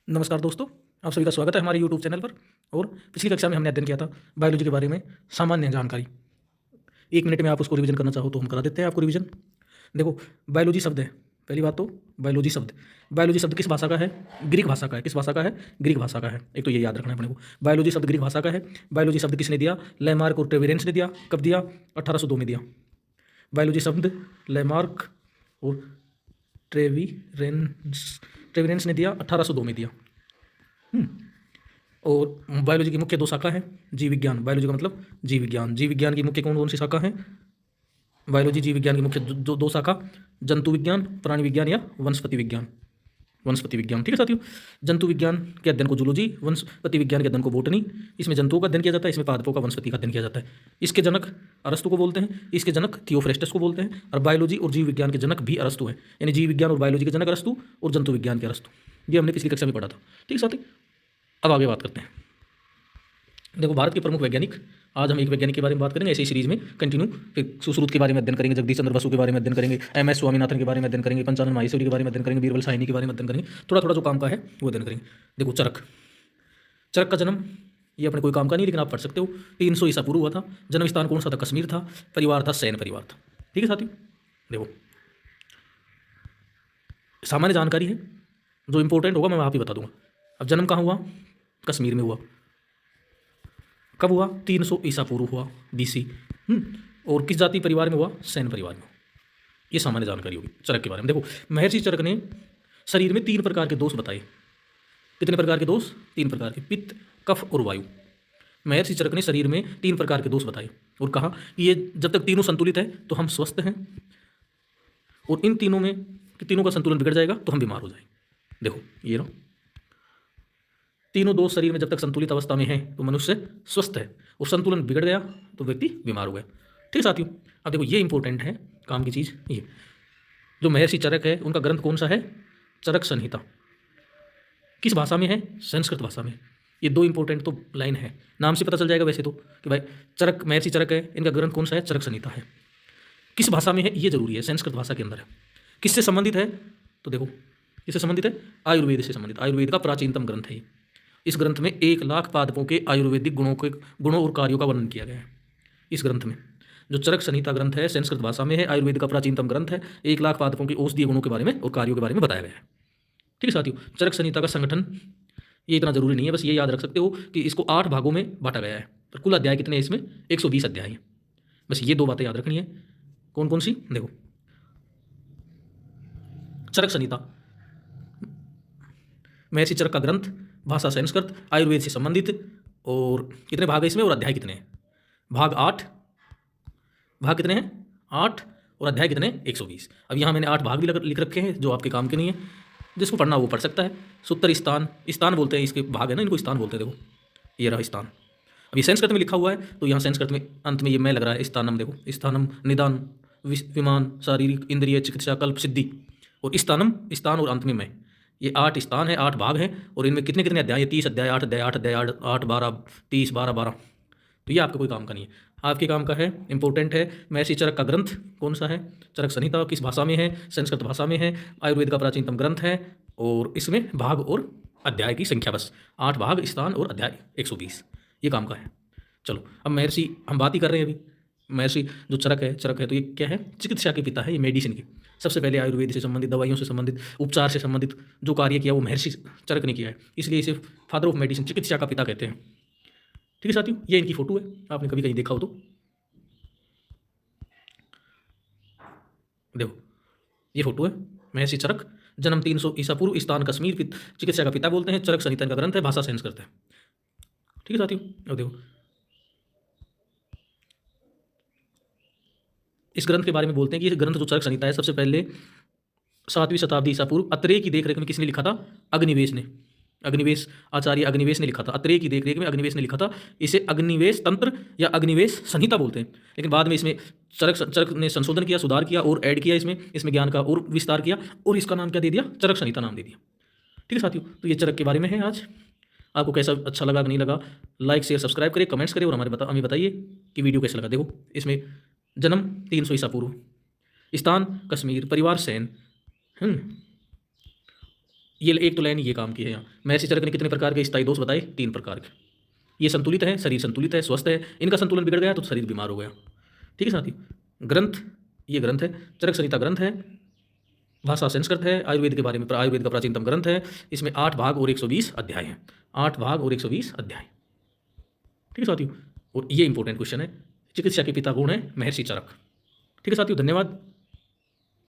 नमस्कार दोस्तों, आप सभी का स्वागत है हमारे यूट्यूब चैनल पर। और पिछली कक्षा में हमने अध्ययन किया था बायोलॉजी के बारे में सामान्य जानकारी। 1 मिनट में आप उसको रिवीजन करना चाहो तो हम करा देते हैं आपको रिवीजन। देखो, बायोलॉजी शब्द है, पहली बात तो बायोलॉजी शब्द किस भाषा का है? ग्रीक भाषा का है। किस भाषा का है? ग्रीक भाषा का है। एक तो ये याद रखना है अपने को, बायोलॉजी शब्द ग्रीक भाषा का है। बायोलॉजी शब्द किसने दिया? लेमार्क और ट्रेवेरेंस ने दिया। कब दिया? 1802 में दिया। बायोलॉजी शब्द लेमार्क और ट्रेवेरेंस ने दिया, 1802 में दिया। और बायोलॉजी की मुख्य 2 शाखा है। जीव विज्ञान, बायोलॉजी का मतलब जीव विज्ञान। जीव विज्ञान की मुख्य कौन कौन सी शाखा है? बायोलॉजी जीव विज्ञान की मुख्य जो 2 शाखा, जंतु विज्ञान, प्राणी विज्ञान या वनस्पति विज्ञान। ठीक है साथियों। जंतु विज्ञान के अध्ययन को जूलॉजी, वनस्पति विज्ञान के अध्ययन को बॉटनी। इसमें जंतुओं का अध्ययन किया जाता है, इसमें पादपों का, वनस्पति का अध्ययन किया जाता है। इसके जनक अरस्तु को बोलते हैं, इसके जनक थियोफ्रेस्टस को बोलते हैं। और बायोलॉजी और जीव विज्ञान के जनक भी अरस्तु हैं, यानी जीव विज्ञान और बायोलॉजी के जनक अरस्तु और जंतु विज्ञान के अरस्तु। ये हमने पिछली कक्षा में पढ़ा था। ठीक है साथी, अब आगे बात करते हैं। देखो, भारत के प्रमुख वैज्ञानिक, आज हम एक वैज्ञानिक के बारे में बात करेंगे ऐसे ही सीरीज में कंटिन्यू। फिर सुश्रुत के बारे में अध्ययन करेंगे, जगदीश चंद्र बसु के बारे में अध्ययन करेंगे, MS स्वामीनाथन के बारे में अध्ययन करेंगे, पंचानन माहेश्वरी के बारे में अध्ययन करेंगे, बीरबल साहनी के बारे में अध्ययन करेंगे। थोड़ा थोड़ा जो काम का है वो अध्ययन करेंगे। देखो, चरक का जन्म, ये अपने कोई काम का नहीं, लेकिन आप पढ़ सकते हो। 300 ईसा पूर्व हुआ था। जन्म स्थान कौन सा था? कश्मीर था। परिवार था सैन परिवार था। ठीक है साथियों। देखो, सामान्य जानकारी है, जो इंपॉर्टेंट होगा मैं वहाँ पे बता दूंगा। अब जन्म कहाँ हुआ? कश्मीर में हुआ। कब हुआ? 300 ईसा पूर्व हुआ, BC। और किस जाति परिवार में हुआ? सैन परिवार में। ये सामान्य जानकारी होगी चरक के बारे में। देखो, महर्षि चरक ने शरीर में 3 प्रकार के दोष बताए। कितने प्रकार के दोष? 3 प्रकार के, पित्त, कफ और वायु। महर्षि चरक ने शरीर में 3 प्रकार के दोष बताए और कहा कि ये जब तक तीनों संतुलित है तो हम स्वस्थ हैं, और इन तीनों का संतुलन बिगड़ जाएगा तो हम बीमार हो जाएंगे। देखो, ये रहो, तीनों दोष शरीर में जब तक संतुलित अवस्था में है तो मनुष्य स्वस्थ है, और संतुलन बिगड़ गया तो व्यक्ति बीमार हो गया। ठीक साथियों। अब देखो, ये इंपॉर्टेंट है काम की चीज़। ये जो महर्षि चरक है, उनका ग्रंथ कौन सा है? चरक संहिता। किस भाषा में है? संस्कृत भाषा में। ये 2 इंपॉर्टेंट तो लाइन है, नाम से पता चल जाएगा वैसे तो कि भाई चरक, महर्षि चरक है, इनका ग्रंथ कौन सा है? चरक संहिता है। किस भाषा में है? ये जरूरी है, संस्कृत भाषा के अंदर है। किससे संबंधित है? तो देखो, किससे संबंधित है? आयुर्वेद से संबंधित। आयुर्वेद का प्राचीनतम ग्रंथ है। इस ग्रंथ में 1 लाख पादपों के आयुर्वेदिक गुणों और कार्यों का वर्णन किया गया है। इस ग्रंथ में जो चरक संहिता ग्रंथ है, संस्कृत भाषा में है, आयुर्वेद का प्राचीनतम ग्रंथ है। 1 लाख पादपों के औषधीय गुणों के बारे में और कार्यों के बारे में बताया गया है। ठीक है साथियों। चरक संहिता का संगठन, ये इतना जरूरी नहीं है, बस ये याद रख सकते हो कि इसको 8 भागों में बांटा गया है। और कुल अध्याय कितने हैं इसमें? 120 अध्याय हैं। बस ये 2 बातें याद रखनी है। कौन कौन सी? देखो, चरक संहिता, महर्षि चरक का ग्रंथ, भाषा संस्कृत, आयुर्वेद से संबंधित। और कितने भाग है इसमें और अध्याय कितने हैं? भाग 8। भाग कितने हैं? 8। और अध्याय कितने? 120। अब यहाँ मैंने 8 भाग भी लिख रखे हैं जो आपके काम के नहीं है, जिसको पढ़ना वो पढ़ सकता है। सूत्र, स्थान बोलते हैं इसके भाग है ना, इनको स्थान बोलते हैं। देखो, ये रहा स्थान। अब ये संस्कृत में लिखा हुआ है तो यहाँ संस्कृत में अंत में ये मैं लग रहा है, स्थानम। देखो, स्थानम, निदान, विमान, शारीरिक, इंद्रिय, चिकित्सा, कल्प, सिद्धि। और स्थान और अंत में मैं। ये 8 स्थान है, 8 भाग हैं। और इनमें कितने कितने अध्याय? 30 अध्याय, 8 अध्याय, 8 अध्याय, 8, 12, 30, 12, 12। तो ये आपका कोई काम का नहीं है, आपके काम का है, इंपॉर्टेंट है। महर्षि चरक का ग्रंथ कौन सा है? चरक संहिता। किस भाषा में है? संस्कृत भाषा में है। आयुर्वेद का प्राचीनतम ग्रंथ है। और इसमें भाग और अध्याय की संख्या बस 8 भाग, स्थान और अध्याय 120। ये काम का है। चलो, अब महर्षि हम बात ही कर रहे हैं अभी। महर्षि जो चरक है तो ये क्या है? चिकित्सा के पिता है, ये मेडिसिन की। सबसे पहले आयुर्वेद से संबंधित, दवाइयों से संबंधित, उपचार से संबंधित जो कार्य किया वो महर्षि चरक ने किया है, इसलिए इसे फादर ऑफ मेडिसिन, चिकित्सा का पिता कहते हैं। ठीक है साथियों। ये इनकी फोटो है, आपने कभी कहीं देखा हो तो। देखो, ये फोटो है महर्षि चरक। जन्म 300 ईसा पूर्व, स्थान कश्मीर, चिकित्सा का पिता बोलते हैं। चरक संहिता का ग्रंथ है, भाषा संस्कृत है। ठीक है साथियों। और देखो, इस ग्रंथ के बारे में बोलते हैं कि ये ग्रंथ जो चरक संहिता है, सबसे पहले 7वीं शताब्दी ईसा पूर्व अत्रेय की देखरेख में किसने लिखा था? अग्निवेश ने। आचार्य अग्निवेश ने लिखा था। अत्रेय की देखरेख में अग्निवेश ने लिखा था। इसे अग्निवेश तंत्र या अग्निवेश संहिता बोलते हैं। लेकिन बाद में इसमें चरक ने संशोधन किया, सुधार किया और ऐड किया, इसमें ज्ञान का और विस्तार किया, और इसका नाम क्या दे दिया? चरक संहिता नाम दे दिया। ठीक है साथियों। तो ये चरक के बारे में है आज। आपको कैसा अच्छा लगा कि नहीं लगा? लाइक, शेयर, सब्सक्राइब करें, कमेंट्स करें और हमें बताइए कि वीडियो कैसा लगा। देखो, इसमें जन्म 300 ईसा पूर्व, स्थान कश्मीर, परिवार सैन, ये एक तो लाइन ये काम की है यहाँ। महर्षि चरक ने कितने प्रकार के स्थायी दोष बताए? 3 प्रकार के। ये संतुलित है, शरीर संतुलित है, स्वस्थ है, इनका संतुलन बिगड़ गया तो शरीर बीमार हो गया। ठीक है साथियों। ग्रंथ, ये ग्रंथ है, चरक संहिता ग्रंथ है, भाषा संस्कृत है, आयुर्वेद के बारे में आयुर्वेद का प्राचीनतम ग्रंथ है। इसमें 8 भाग और 120 अध्याय हैं। 8 भाग और 120 अध्याय। ठीक है साथियों। और ये इंपॉर्टेंट क्वेश्चन है, चिकित्सा के पिता कौन है? महर्षि चरक। ठीक है साथियों, धन्यवाद।